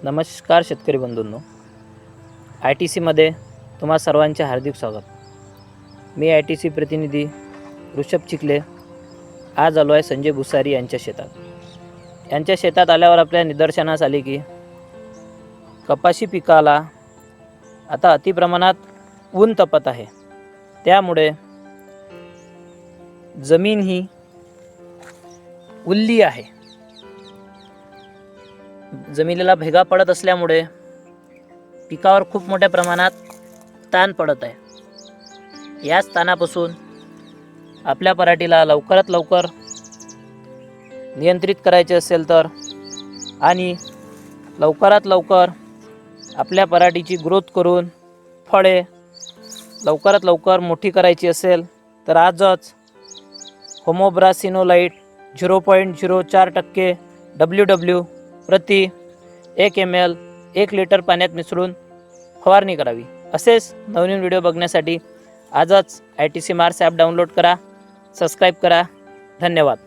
नमस्कार शेतकरी बंधूंनो, ITCमध्ये तुम्हा सर्वांचे हार्दिक स्वागत। मी ITC प्रतिनिधी ऋषभ चिखले आज आलो आहे संजय भुसारी यांच्या शेतात। यांच्या शेतात आल्यावर आपल्या निदर्शनास आले की कपाशी पिकाला आता अतिप्रमाणात ऊन तपत आहे, त्यामुळे जमीन ही ओली आहे। जमिनीला भेगा पडत असल्यामुळे पिकावर खूप मोठ्या प्रमाणात ताण पडत आहे। याच ताणापासून आपल्या पराठीला लवकरात लवकर नियंत्रित करायचे असेल तर आणि लवकरात लवकर आपल्या पराठीची ग्रोथ करून फळे लवकरात लवकर मोठी करायची असेल तर आजच होमोब्रासिनोलाइट 0.04% WW प्रति 1 ml 1 लिटर पाण्यात मिसळून फवारणी करावी। असेच नवीन व्हिडिओ बघण्यासाठी आजच ITC मार्स ॲप डाउनलोड करा, सबस्क्राईब करा। धन्यवाद।